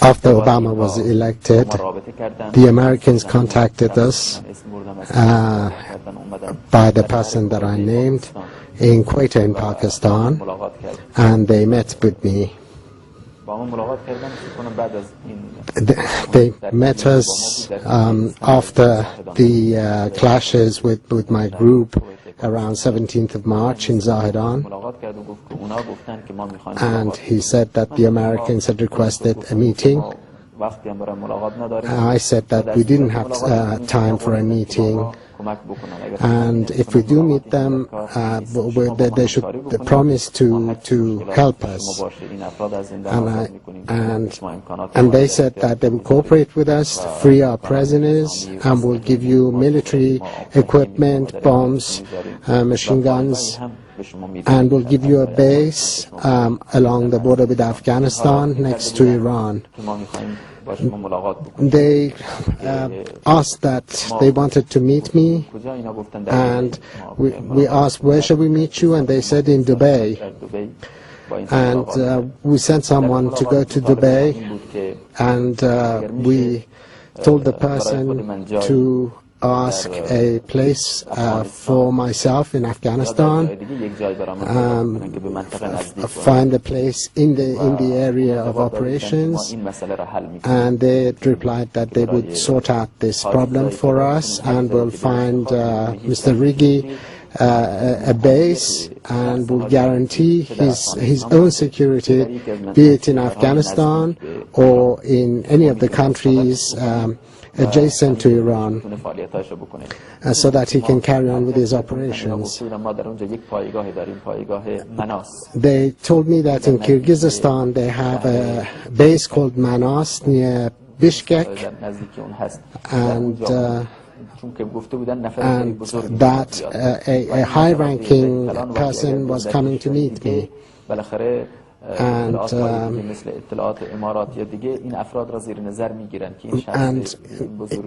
After Obama was elected, the Americans contacted us by the person that I named in Quetta in Pakistan, and they met with me. They met us after the clashes with my group around 17th of March in Zahedan, and he said that the Americans had requested a meeting. I said that we didn't have time for a meeting, and if we do meet them, they should promise to help us. And they said that they will cooperate with us, free our prisoners, and will give you military equipment, bombs, machine guns, and will give you a base along the border with Afghanistan next to Iran. They asked that they wanted to meet me, and we asked, where shall we meet you? And they said in Dubai. And we sent someone to go to Dubai, and we told the person to ask a place for myself in Afghanistan, find a place in the area of operations, and they replied that they would sort out this problem for us and will find Mr. Rigi a base and will guarantee his own security, be it in Afghanistan or in any of the countries adjacent to Iran, so that he can carry on with his operations. They told me that in Kyrgyzstan they have a base called Manas near Bishkek, and that a high-ranking person was coming to meet me. And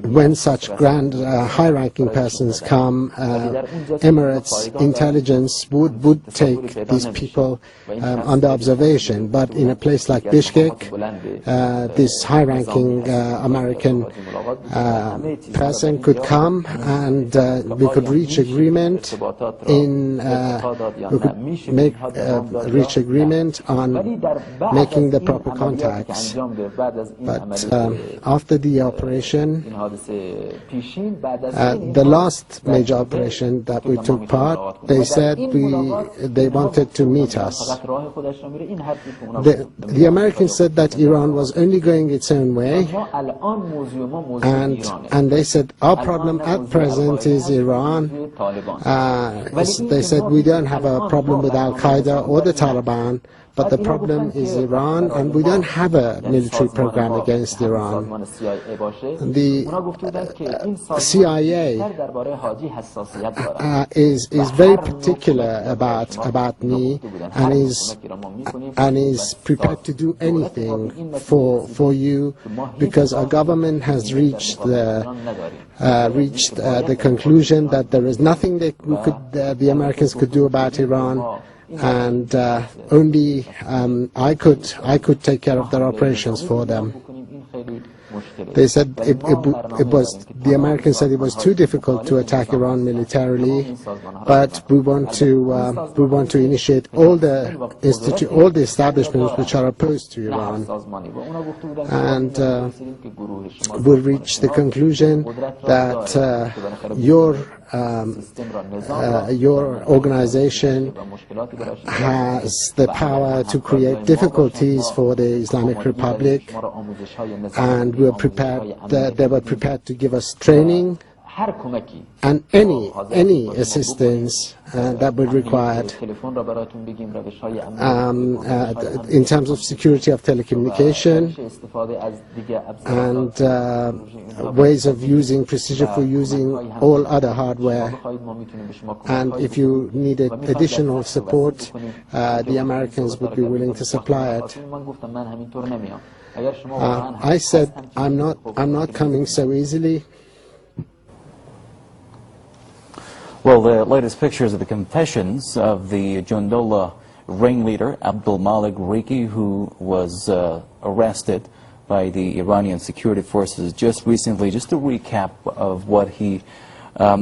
when such grand high-ranking persons come, Emirates intelligence would take these people under observation. But in a place like Bishkek, this high-ranking American person could come, and we could reach agreement reach agreement on making the proper contacts. But after the operation, the last major operation that we took part, they said they wanted to meet us. The Americans said that Iran was only going its own way, and they said our problem at present is Iran. They said we don't have a problem with Al-Qaeda or the Taliban, but the problem is Iran, and we don't have a military program against Iran. The CIA is very particular about me, and is prepared to do anything for you, because our government has reached the conclusion that there is nothing that the Americans could do about Iran, and only I could take care of their operations for them. They said the Americans said it was too difficult to attack Iran militarily, but we want to initiate all the establishments which are opposed to Iran, and we'll reach the conclusion that your organization has the power to create difficulties for the Islamic Republic, and they were prepared to give us training and any assistance that would be required in terms of security of telecommunication and ways of using procedure for using all other hardware. And if you needed additional support, the Americans would be willing to supply it. I said I'm not coming so easily. Well, the latest pictures of the confessions of the Jundallah ringleader Abdolmalek Rigi, who was arrested by the Iranian security forces just recently. Just a recap of what he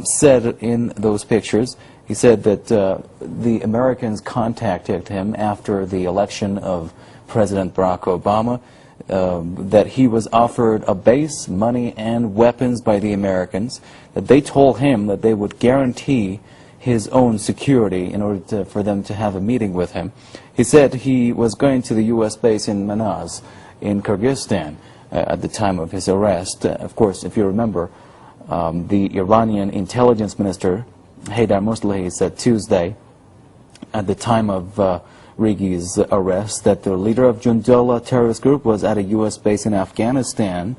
said in those pictures. He said that the Americans contacted him after the election of President Barack Obama, that he was offered a base, money, and weapons by the Americans, that they told him that they would guarantee his own security in order for them to have a meeting with him. He said he was going to the U.S. base in Manaz, in Kyrgyzstan, at the time of his arrest. Of course, if you remember, the Iranian intelligence minister, Zahedan, said Tuesday, at the time of Rigi's arrest, that the leader of Jundallah terrorist group was at a U.S. base in Afghanistan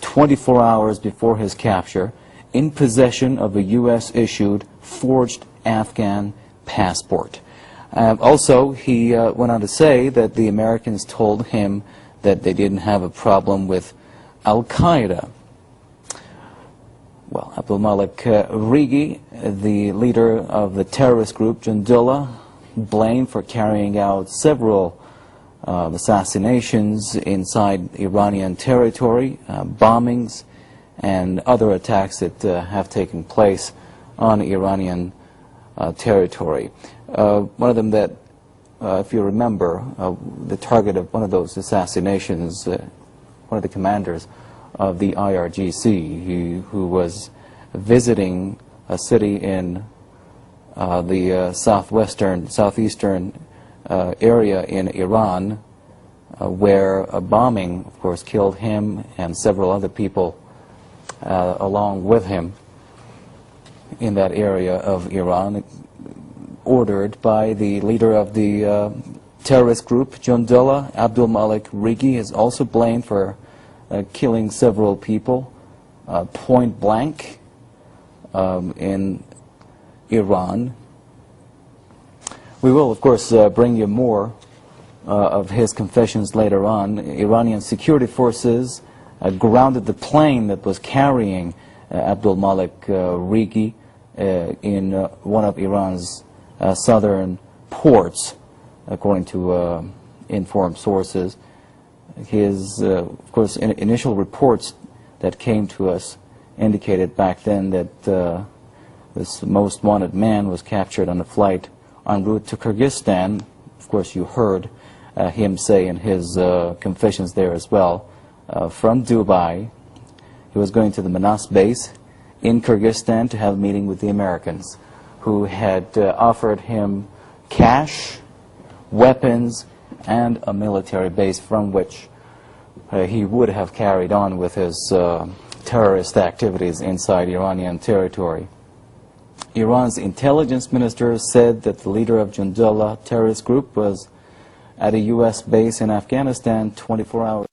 24 hours before his capture, in possession of a U.S.-issued forged Afghan passport. Also, he went on to say that the Americans told him that they didn't have a problem with Al-Qaeda. Well, Abdolmalek Rigi, the leader of the terrorist group Jundallah, blamed for carrying out several assassinations inside Iranian territory, bombings, and other attacks that have taken place on Iranian territory. One of them that, if you remember, the target of one of those assassinations, one of the commanders of the IRGC, who was visiting a city in the southeastern area in Iran, where a bombing, of course, killed him and several other people along with him in that area of Iran, ordered by the leader of the terrorist group Jundallah. Abdolmalek Rigi is also blamed for killing several people point blank in Iran. We will, of course, bring you more of his confessions later on. Iranian security forces grounded the plane that was carrying Abdolmalek Rigi in one of Iran's southern ports, according to informed sources. His, of course, initial reports that came to us indicated back then that this most wanted man was captured on a flight en route to Kyrgyzstan. Of course, you heard him say in his confessions there as well, from Dubai. He was going to the Manaz base in Kyrgyzstan to have a meeting with the Americans, who had offered him cash, weapons, and a military base from which he would have carried on with his terrorist activities inside Iranian territory. Iran's intelligence minister said that the leader of Jundallah terrorist group was at a U.S. base in Afghanistan 24 hours